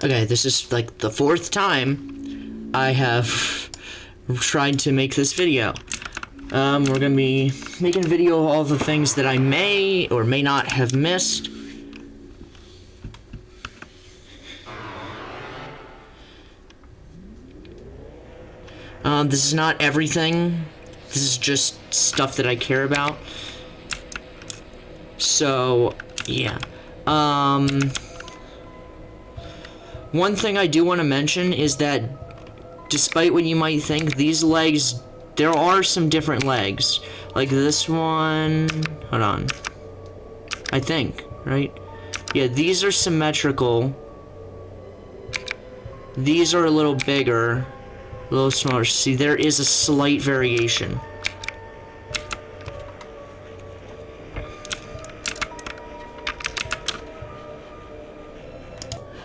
Okay, this is like the 4th time I have tried to make this video. We're gonna be making a video of all the things that I may or may not have missed. This is not everything. This is just stuff that I care about. So, yeah. One thing I do want to mention is that despite what you might think, these legs, there are some different legs. Like this one, hold on. I think, right? Yeah, these are symmetrical. These are a little bigger, a little smaller. See, there is a slight variation.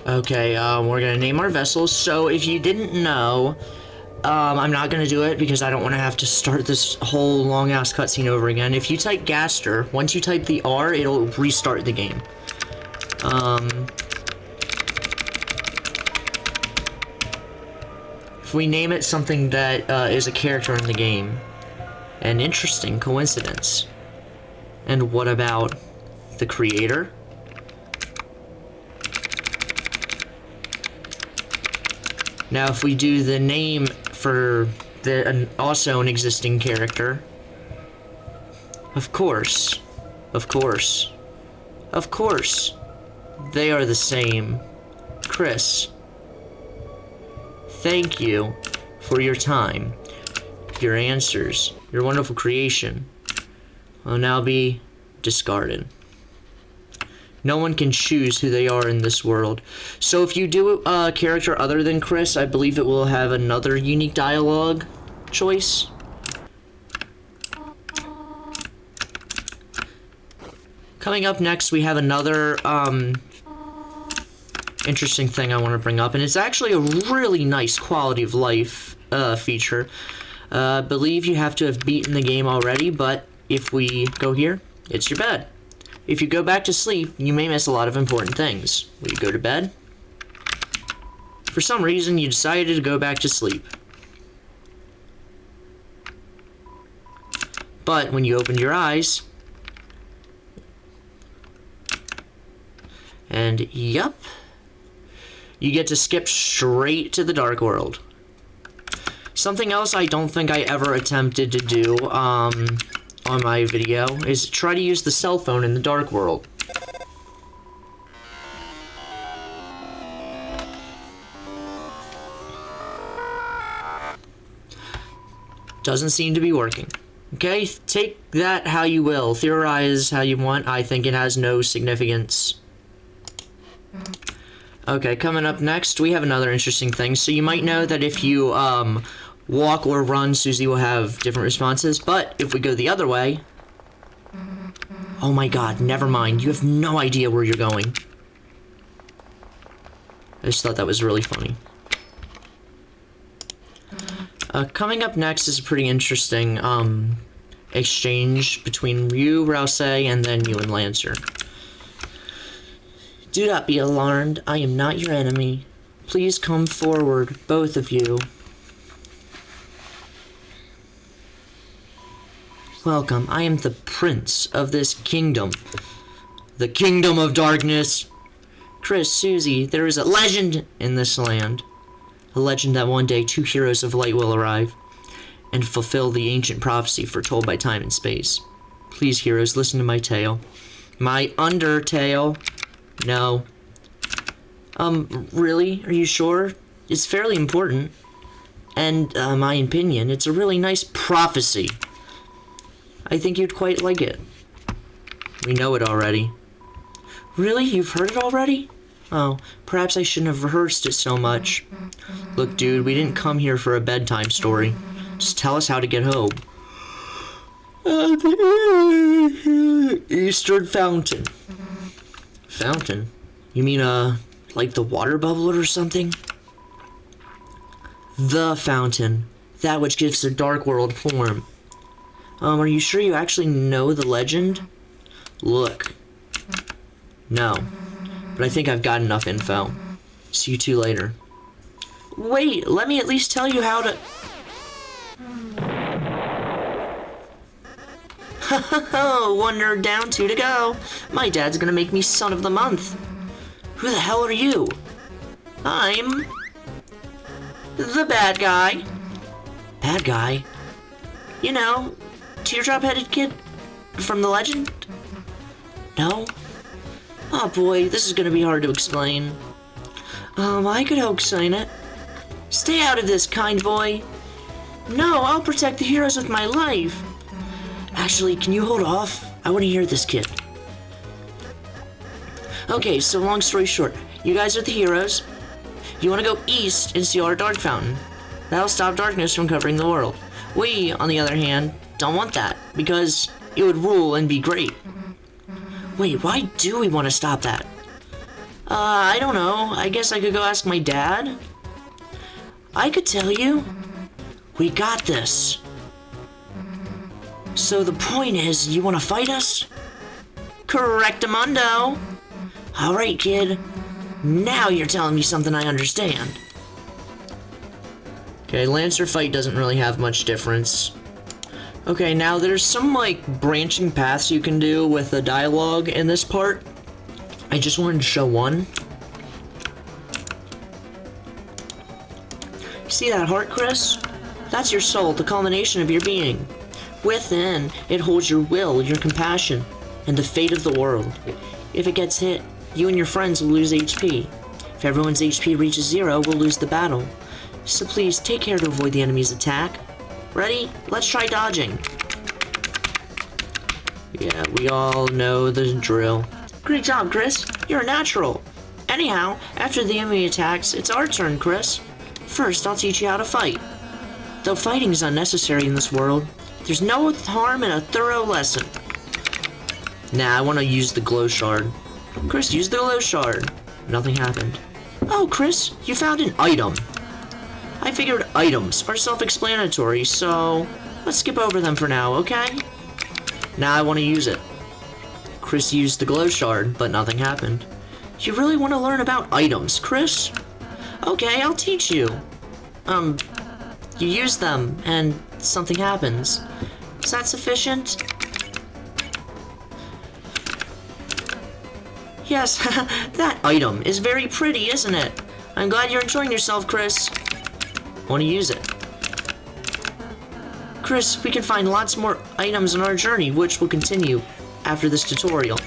Okay, we're gonna name our vessels. So if you didn't know, I'm not gonna do it because I don't want to have to start this whole long-ass cutscene over again. If you type Gaster, once you type the R, it'll restart the game. If we name it something that is a character in the game, an interesting coincidence. And what about the creator? Now, if we do the name for also an existing character, of course, they are the same. Chris, thank you for your time, your answers, your wonderful creation will now be discarded. No one can choose who they are in this world. So if you do a character other than Chris, I believe it will have another unique dialogue choice. Coming up next, we have another interesting thing I want to bring up, and it's actually a really nice quality of life feature. I believe you have to have beaten the game already, but if we go here, it's your bed. If you go back to sleep, you may miss a lot of important things. Will you go to bed? For some reason, you decided to go back to sleep. But when you opened your eyes, and yep, you get to skip straight to the dark world. Something else I don't think I ever attempted to do, on my video is try to use the cell phone in the dark world. Doesn't seem to be working. Okay, take that how you will. Theorize how you want. I think it has no significance. Okay, coming up next, we have another interesting thing. So you might know that if you, walk or run, Susie will have different responses, but if we go the other way... Oh my god, never mind. You have no idea where you're going. I just thought that was really funny. Coming up next is a pretty interesting, exchange between you, Rouse, and then you and Lancer. Do not be alarmed. I am not your enemy. Please come forward, both of you. Welcome, I am the prince of this kingdom. The kingdom of darkness. Chris, Susie, there is a legend in this land. A legend that one day 2 heroes of light will arrive and fulfill the ancient prophecy foretold by time and space. Please, heroes, listen to my tale. My undertale. No. Really? Are you sure? It's fairly important. And, my opinion, it's a really nice prophecy. I think you'd quite like it. We know it already. Really? You've heard it already? Oh, perhaps I shouldn't have rehearsed it so much. Look, dude, we didn't come here for a bedtime story. Just tell us how to get home. Eastern Fountain. Fountain? You mean, like the water bubbler or something? The fountain. That which gives the dark world form. Are you sure you actually know the legend? Look. No. But I think I've got enough info. See you two later. Wait, let me at least tell you how to... One nerd down, 2 to go. My dad's gonna make me son of the month. Who the hell are you? I'm... the bad guy. Bad guy? You know, teardrop-headed kid from the legend? No? Oh boy, this is gonna be hard to explain. I could help explain it. Stay out of this, kind boy. No, I'll protect the heroes with my life. Actually, can you hold off? I want to hear this kid. Okay, so long story short, you guys are the heroes. You want to go east and steal our dark fountain. That'll stop darkness from covering the world. We, on the other hand, don't want that, because it would rule and be great. Wait, why do we want to stop that? I don't know. I guess I could go ask my dad. I could tell you. We got this. So the point is, you want to fight us? Correctamundo. Alright, kid. Now you're telling me something I understand. Okay, Lancer fight doesn't really have much difference. Okay, now there's some, like, branching paths you can do with the dialogue in this part. I just wanted to show one. See that heart, Chris? That's your soul, the culmination of your being. Within, it holds your will, your compassion, and the fate of the world. If it gets hit, you and your friends will lose HP. If everyone's HP reaches 0, we'll lose the battle. So please, take care to avoid the enemy's attack. Ready? Let's try dodging. Yeah, we all know the drill. Great job, Chris. You're a natural. Anyhow, after the enemy attacks, it's our turn, Chris. First, I'll teach you how to fight. Though fighting is unnecessary in this world, there's no harm in a thorough lesson. Nah, I want to use the glow shard. Chris, use the glow shard. Nothing happened. Oh, Chris, you found an item. I figured items are self-explanatory, so let's skip over them for now, okay? Now I want to use it. Chris used the glow shard, but nothing happened. You really want to learn about items, Chris? Okay, I'll teach you. You use them, and something happens. Is that sufficient? Yes, that item is very pretty, isn't it? I'm glad you're enjoying yourself, Chris. Want to use it. Chris, we can find lots more items on our journey, which will continue after this tutorial.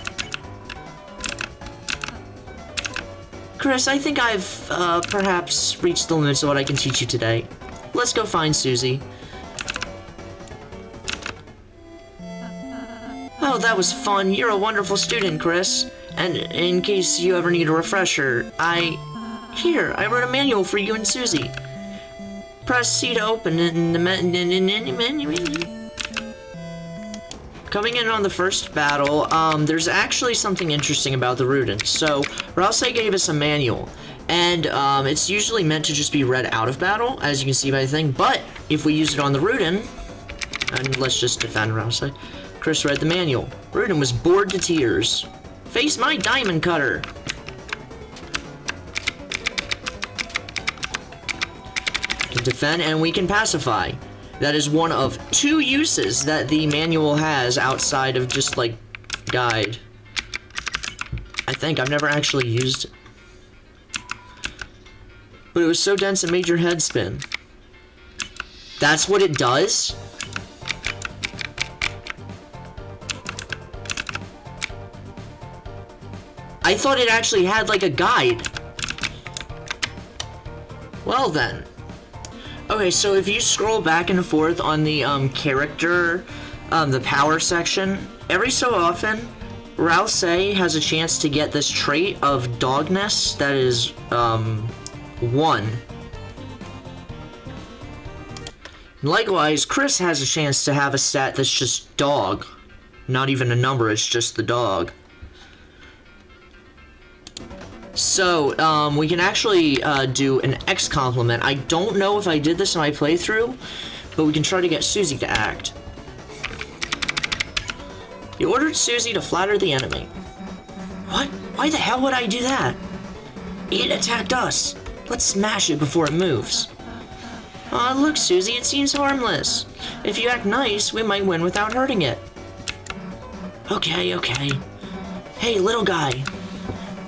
Chris, I think I've, perhaps reached the limits of what I can teach you today. Let's go find Susie. Oh, that was fun. You're a wonderful student, Chris. And in case you ever need a refresher, Here, I wrote a manual for you and Susie. Press C to open in the menu. Coming in on the first battle, there's actually something interesting about the Rudin. So, Rouse gave us a manual, and it's usually meant to just be read out of battle, as you can see by the thing, but if we use it on the Rudin, and let's just defend Rouse. Chris read the manual. Rudin was bored to tears. Face my diamond cutter! Can defend, and we can pacify. That is one of 2 uses that the manual has outside of just, like, guide. I think. I've never actually used it. But it was so dense it made your head spin. That's what it does? I thought it actually had, like, a guide. Well, then. Okay, so if you scroll back and forth on the character, the power section, every so often, Rouse has a chance to get this trait of dogness that is 1. Likewise, Chris has a chance to have a stat that's just dog. Not even a number, it's just the dog. So, we can actually do an X complement. I don't know if I did this in my playthrough, but we can try to get Susie to act. He ordered Susie to flatter the enemy. What? Why the hell would I do that? It attacked us. Let's smash it before it moves. Aw, look, Susie, it seems harmless. If you act nice, we might win without hurting it. Okay, okay. Hey, little guy.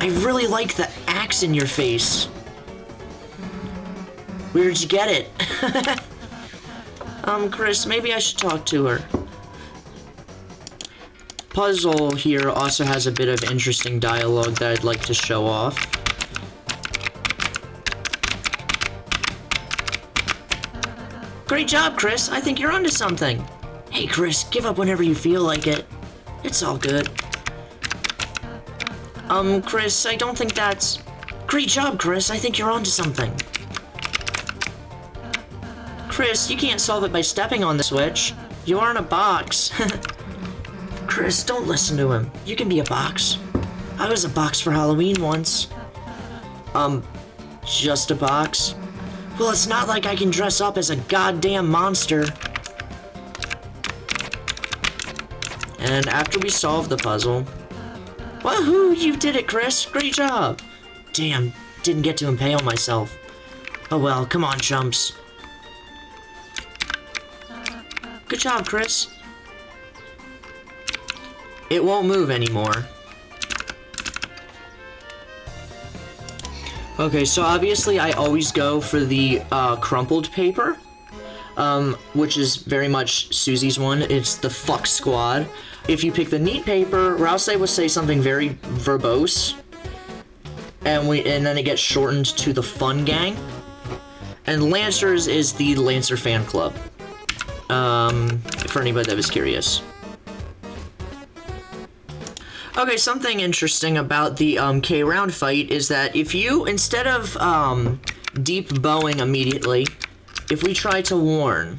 I really like the axe in your face. Where'd you get it? Chris, maybe I should talk to her. Puzzle here also has a bit of interesting dialogue that I'd like to show off. Great job, Chris. I think you're onto something. Hey, Chris, give up whenever you feel like it. It's all good. Chris, I don't think that's... Great job, Chris. I think you're onto something. Chris, you can't solve it by stepping on the switch. You aren't a box. Chris, don't listen to him. You can be a box. I was a box for Halloween once. Just a box? Well, it's not like I can dress up as a goddamn monster. And after we solve the puzzle... Woohoo! You did it, Chris! Great job! Damn, didn't get to impale myself. Oh well, come on, chumps. Good job, Chris. It won't move anymore. Okay, so obviously I always go for the crumpled paper, which is very much Susie's one. It's the fuck squad. If you pick the neat paper, Rouse will say something very verbose, and then it gets shortened to the fun gang. And Lancers is the Lancer fan club. For anybody that was curious. Okay, something interesting about the K-round fight is that if you, instead of deep bowing immediately, if we try to warn,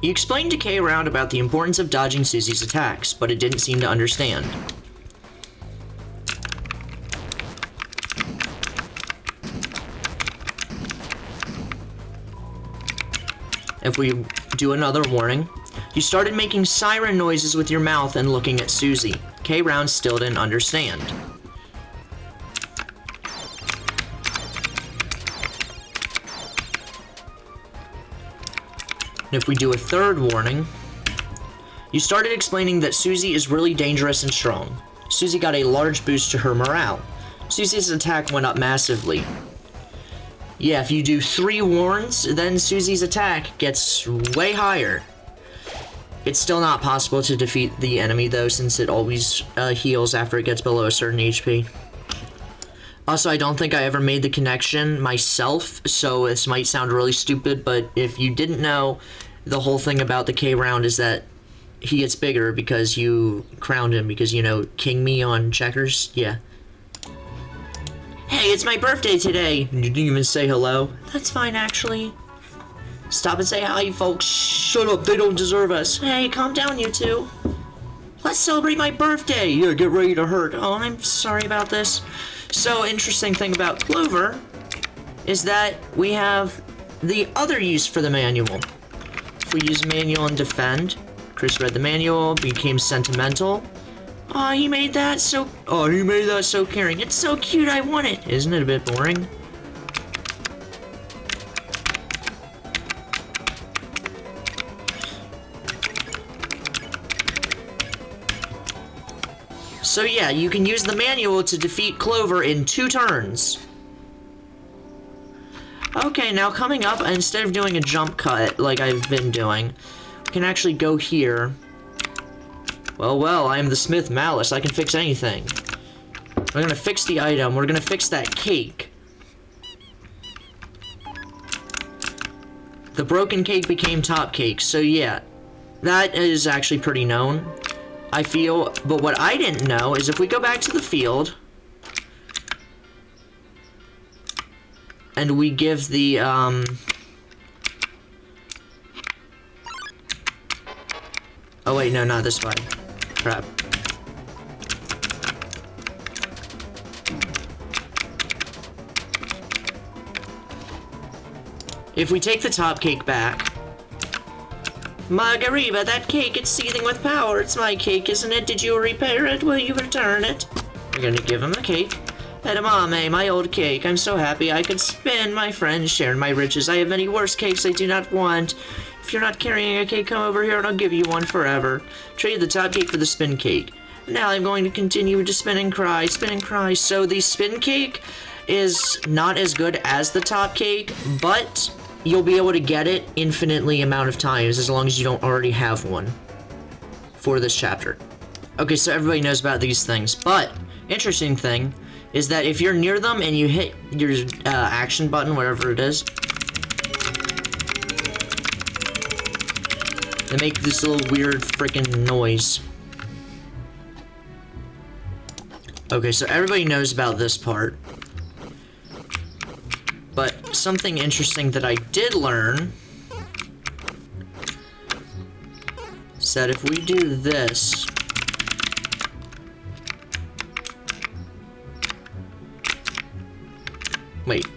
you explained to K-round about the importance of dodging Susie's attacks, but it didn't seem to understand. If we do another warning, you started making siren noises with your mouth and looking at Susie. K-round still didn't understand. And if we do a third warning, you started explaining that Susie is really dangerous and strong. Susie got a large boost to her morale. Susie's attack went up massively. Yeah, if you do 3 warns, then Susie's attack gets way higher. It's still not possible to defeat the enemy, though, since it always heals after it gets below a certain HP. Also, I don't think I ever made the connection myself, so this might sound really stupid, but if you didn't know, the whole thing about the K-round is that he gets bigger because you crowned him, because, you know, king me on checkers? Yeah. Hey, it's my birthday today! You didn't even say hello. That's fine, actually. Stop and say hi, folks. Shut up, they don't deserve us. Hey, calm down, you two. Let's celebrate my birthday! Yeah, get ready to hurt. Oh, I'm sorry about this. So, interesting thing about Clover is that we have the other use for the manual. If we use manual and defend, Chris read the manual, became sentimental. Aw, he made that so caring. It's so cute, I want it. Isn't it a bit boring? So yeah, you can use the manual to defeat Clover in 2 turns. Okay, now coming up, instead of doing a jump cut like I've been doing, we can actually go here. Well, I am the Smith Malice. I can fix anything. We're gonna fix the item. We're gonna fix that cake. The broken cake became top cake, so yeah. That is actually pretty known, I feel. But what I didn't know is if we go back to the field, and we give the, oh wait, no, not this way. Crap. If we take the top cake back... Margarita, that cake, it's seething with power. It's my cake, isn't it? Did you repair it? Will you return it? We're gonna give him the cake. Edamame, my old cake. I'm so happy I could spin. My friends share my riches. I have many worse cakes I do not want. If you're not carrying a cake, come over here and I'll give you one forever. Trade the top cake for the spin cake. Now I'm going to continue to spin and cry, spin and cry. So the spin cake is not as good as the top cake, but you'll be able to get it infinitely amount of times as long as you don't already have one for this chapter. Okay, so everybody knows about these things, but interesting thing is that if you're near them and you hit your action button, whatever it is, they make this little weird freaking noise. Okay, so everybody knows about this part. But something interesting that I did learn is that if we do this, wait.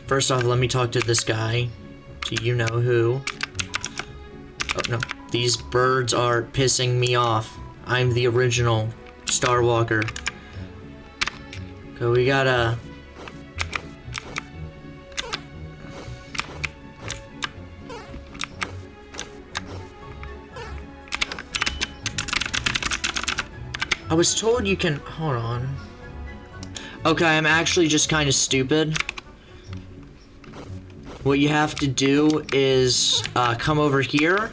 First off, let me talk to this guy. Do you know who? Oh, no. These birds are pissing me off. I'm the original Star Walker. So we gotta... I was told you can... Hold on. Okay, I'm actually just kind of stupid. What you have to do is come over here.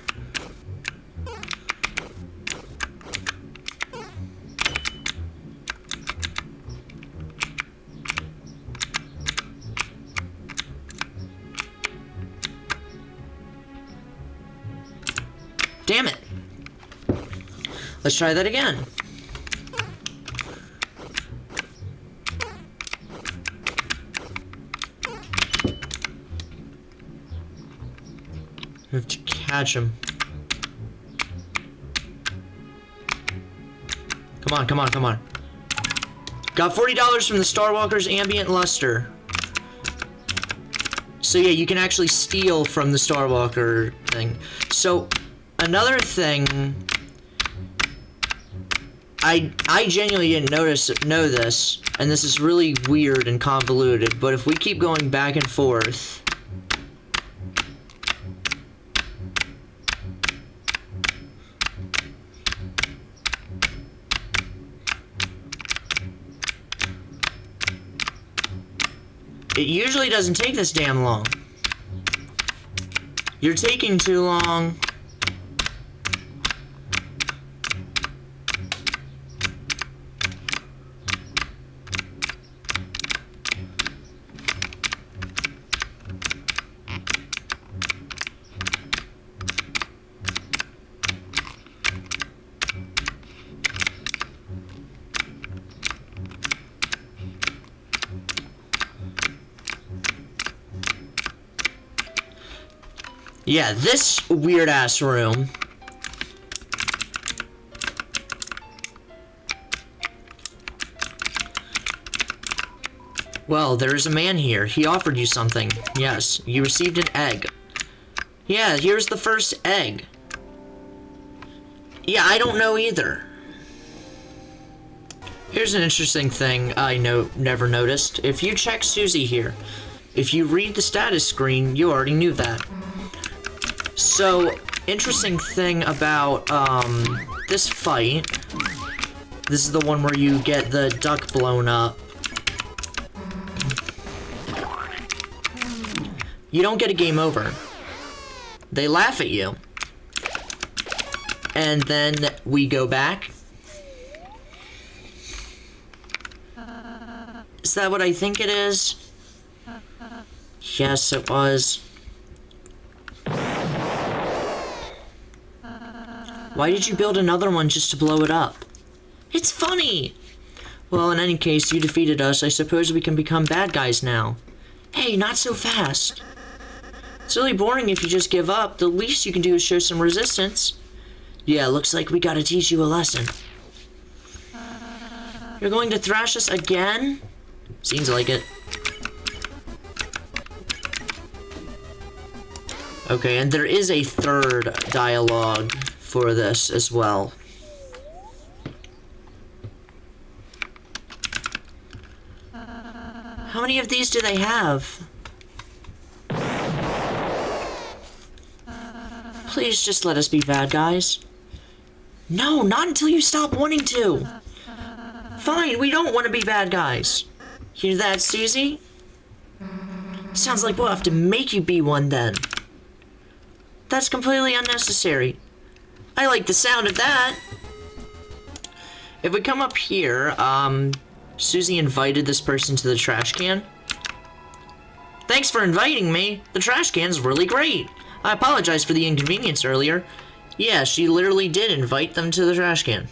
Damn it. Let's try that again. We have to catch him. Come on, come on, come on. Got $40 from the Star Walker's Ambient Luster. So yeah, you can actually steal from the Star Walker thing. So, another thing... I genuinely didn't know this, and this is really weird and convoluted, but if we keep going back and forth... It usually doesn't take this damn long. You're taking too long. Yeah, this weird-ass room. Well, there is a man here. He offered you something. Yes, you received an egg. Yeah, here's the first egg. Yeah, I don't know either. Here's an interesting thing I never noticed. If you check Susie here, if you read the status screen, you already knew that. So, interesting thing about, this fight, this is the one where you get the duck blown up. You don't get a game over. They laugh at you. And then we go back. Is that what I think it is? Yes, it was. Why did you build another one just to blow it up? It's funny! Well, in any case, you defeated us. I suppose we can become bad guys now. Hey, not so fast. It's really boring if you just give up. The least you can do is show some resistance. Yeah, looks like we gotta teach you a lesson. You're going to thrash us again? Seems like it. Okay, and there is a third dialogue for this as well. How many of these do they have? Please just let us be bad guys. No, not until you stop wanting to. Fine, we don't want to be bad guys. Hear that, Susie? Sounds like we'll have to make you be one then. That's completely unnecessary. I like the sound of that. If we come up here, Susie invited this person to the trash can. Thanks for inviting me. The trash can's really great. I apologize for the inconvenience earlier. Yeah, she literally did invite them to the trash can.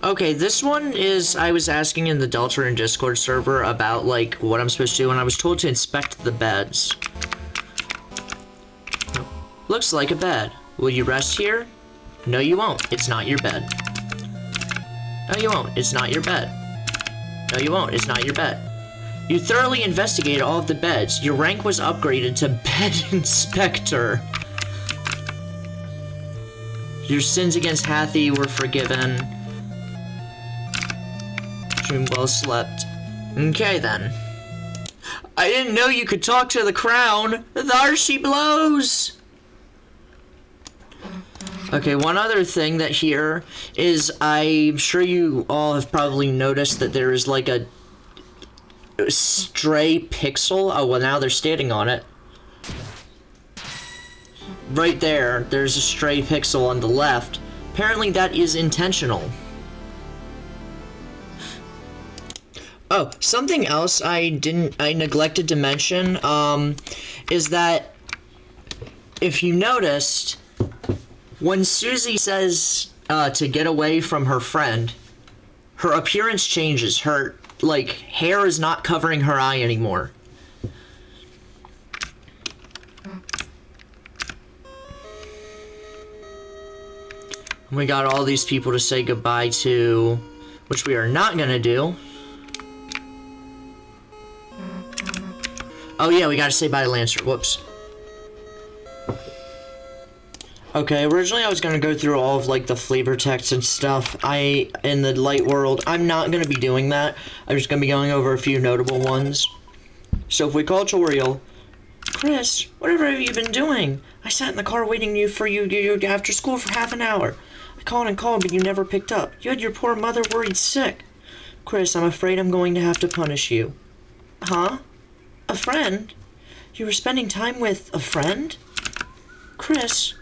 Okay, this one is, I was asking in the Deltarune Discord server about, like, what I'm supposed to do, and I was told to inspect the beds. Looks like a bed. Will you rest here? No, you won't. It's not your bed. No, you won't. It's not your bed. No, you won't. It's not your bed. You thoroughly investigated all of the beds. Your rank was upgraded to Bed Inspector. Your sins against Hathy were forgiven. Dream well slept. Okay, then. I didn't know you could talk to the crown. There she blows! Okay, one other thing that here is, I'm sure you all have probably noticed that there is like a stray pixel. Oh, well, now they're standing on it. Right there, there's a stray pixel on the left. Apparently that is intentional. Oh, something else I neglected to mention, is that if you noticed, when Susie says to get away from her friend, her appearance changes. Her, like, hair is not covering her eye anymore. We got all these people to say goodbye to, which we are not gonna do. Oh yeah, we gotta say bye to Lancer. Whoops. Okay, originally I was gonna go through all of, like, the flavor text and stuff in the light world. I'm not gonna be doing that. I'm just gonna be going over a few notable ones. So if we call Toriel, Chris, whatever have you been doing? I sat in the car waiting for you after school for half an hour. I called and called, but you never picked up. You had your poor mother worried sick. Chris, I'm afraid I'm going to have to punish you. Huh? A friend? You were spending time with a friend? Chris,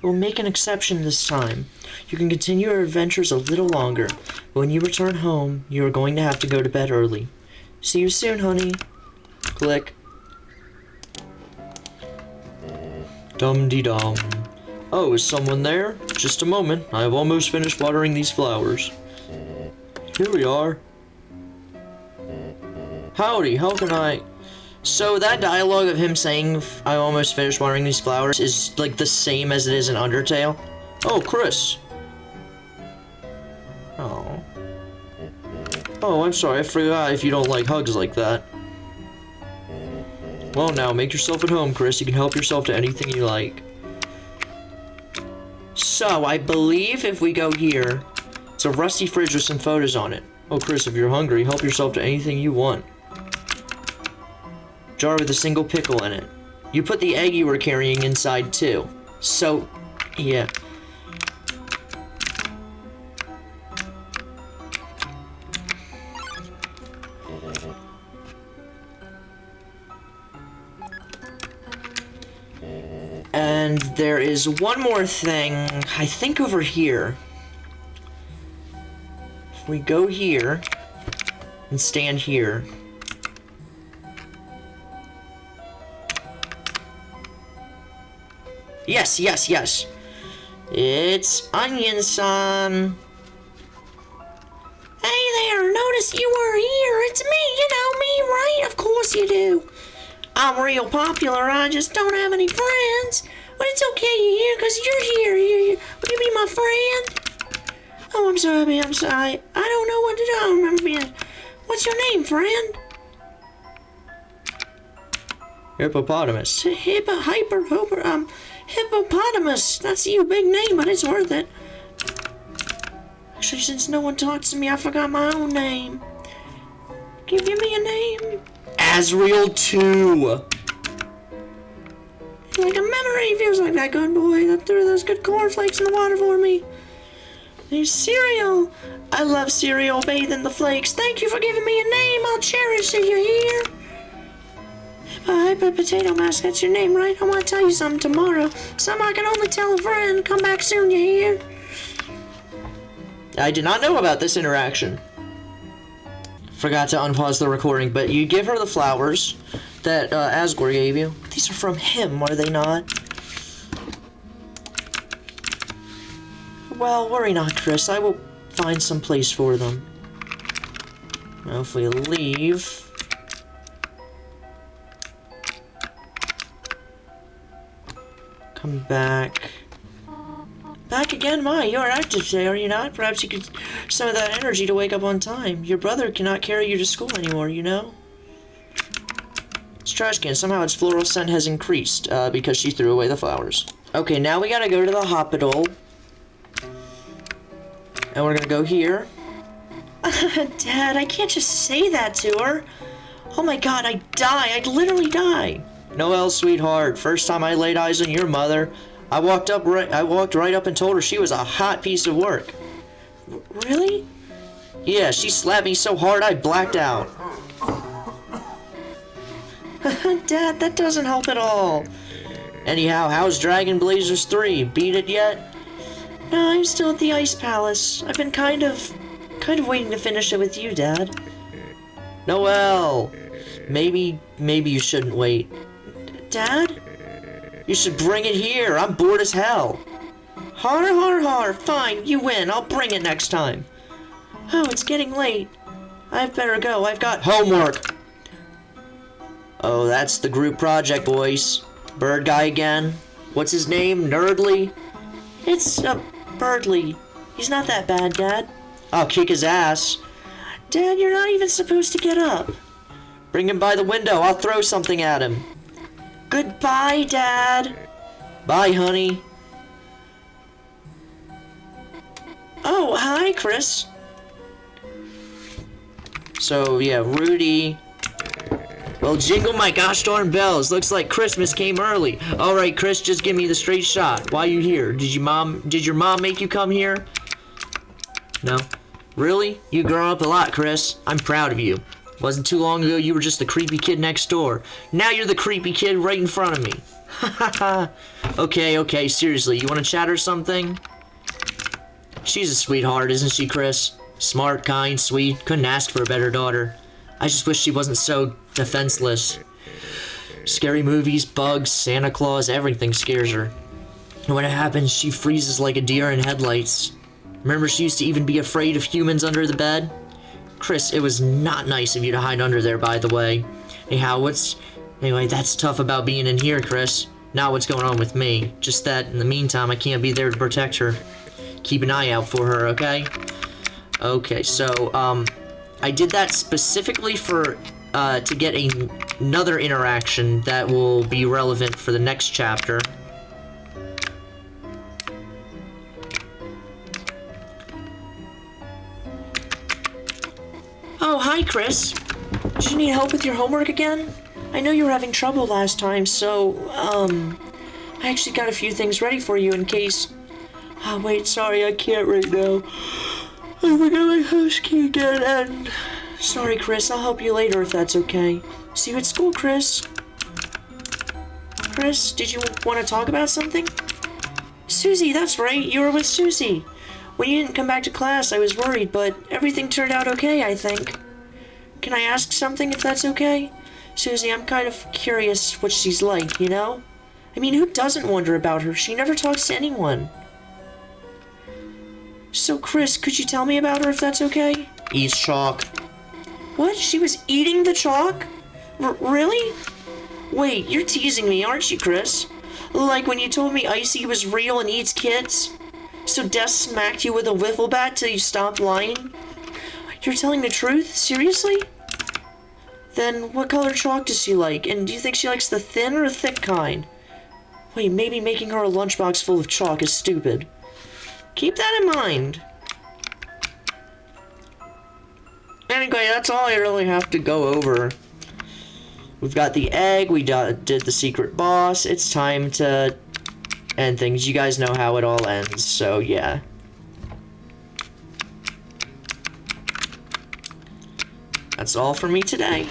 we'll make an exception this time. You can continue your adventures a little longer, but when you return home, you are going to have to go to bed early. See you soon, honey. Click. Dum-de-dum. Oh, is someone there? Just a moment. I have almost finished watering these flowers. Here we are. Howdy, how can I... So that dialogue of him saying, I almost finished watering these flowers, is like the same as it is in Undertale. Oh, Chris. Oh. Oh, I'm sorry, I forgot if you don't like hugs like that. Well, now, make yourself at home, Chris. You can help yourself to anything you like. So, I believe if we go here, it's a rusty fridge with some photos on it. Oh, Chris, if you're hungry, help yourself to anything you want. Jar with a single pickle in it. You put the egg you were carrying inside, too. So, yeah. And there is one more thing, I think over here. If we go here and stand here. Yes, yes, yes. It's Onion-san. Hey there, notice you were here. It's me, you know me, right? Of course you do. I'm real popular, I just don't have any friends. But it's okay you're here, because you're here. Will you be my friend? Oh, I'm sorry, I'm sorry. I don't know what to do. I don't remember being... What's your name, friend? Hippopotamus. Hippopotamus. That's your big name, but it's worth it. Actually, since no one talks to me, I forgot my own name. Give me a name. Azrael 2. Like a memory. Feels like that good boy that threw those good cornflakes in the water for me. There's cereal. I love cereal. Bathe in the flakes. Thank you for giving me a name. I'll cherish it. You hear? Hi, but Potato Mask, that's your name, right? I want to tell you something tomorrow. Something I can only tell a friend. Come back soon, you hear? I did not know about this interaction. Forgot to unpause the recording, but you give her the flowers that Asgore gave you. These are from him, are they not? Well, worry not, Chris. I will find some place for them. Now, if we leave... Come back. Back again? My, you're active today, are you not? Perhaps you could some of that energy to wake up on time. Your brother cannot carry you to school anymore, you know? It's trash can. Somehow its floral scent has increased, because she threw away the flowers. Okay, now we gotta go to the hospital. And we're gonna go here. Dad, I can't just say that to her. Oh my god, I'd die. I'd literally die. Noelle, sweetheart, first time I laid eyes on your mother, I walked right up and told her she was a hot piece of work. Really? Yeah, she slapped me so hard I blacked out. Dad, that doesn't help at all. Anyhow, how's Dragon Blazers 3? Beat it yet? No, I'm still at the Ice Palace. I've been kind of waiting to finish it with you, Dad. Noelle, maybe you shouldn't wait. Dad? You should bring it here. I'm bored as hell. Har har har. Fine, you win. I'll bring it next time. Oh, it's getting late. I'd better go. I've got homework. Oh, that's the group project, boys. Bird guy again. What's his name? Nerdly? It's, Birdly. He's not that bad, Dad. I'll kick his ass. Dad, you're not even supposed to get up. Bring him by the window. I'll throw something at him. Goodbye, Dad. Bye, honey. Oh, hi, Chris. So, yeah, Rudy. Well, jingle my gosh darn bells. Looks like Christmas came early. Alright, Chris, just give me the straight shot. Why you here? Did your mom make you come here? No. Really? You grown up a lot, Chris. I'm proud of you. Wasn't too long ago you were just the creepy kid next door. Now you're the creepy kid right in front of me. Hahaha. Okay, seriously, you wanna chat or something? She's a sweetheart, isn't she, Chris? Smart, kind, sweet, couldn't ask for a better daughter. I just wish she wasn't so defenseless. Scary movies, bugs, Santa Claus, everything scares her. And when it happens, she freezes like a deer in headlights. Remember she used to even be afraid of humans under the bed? Chris, it was not nice of you to hide under there, by the way. Anyway, that's tough about being in here, Chris. Now what's going on with me? Just that, in the meantime, I can't be there to protect her. Keep an eye out for her, okay? Okay, so, I did that specifically for, to get another interaction that will be relevant for the next chapter. Oh, hi, Chris. Did you need help with your homework again? I know you were having trouble last time, so, I actually got a few things ready for you in case... Oh, wait, sorry, I can't right now. I forgot my house key again, and... Sorry, Chris, I'll help you later if that's okay. See you at school, Chris. Chris, did you want to talk about something? Susie, that's right, you were with Susie. When you didn't come back to class, I was worried, but everything turned out okay, I think. Can I ask something if that's okay? Susie, I'm kind of curious what she's like, you know? I mean, who doesn't wonder about her? She never talks to anyone. So, Chris, could you tell me about her if that's okay? Eats chalk. What? She was eating the chalk? Really? Wait, you're teasing me, aren't you, Chris? Like when you told me Icy was real and eats kids? So Des smacked you with a wiffle bat till you stopped lying? You're telling the truth? Seriously? Then what color chalk does she like? And do you think she likes the thin or thick kind? Wait, maybe making her a lunchbox full of chalk is stupid. Keep that in mind. Anyway, that's all I really have to go over. We've got the egg, we did the secret boss, it's time to end things. You guys know how it all ends, so yeah. That's all for me today.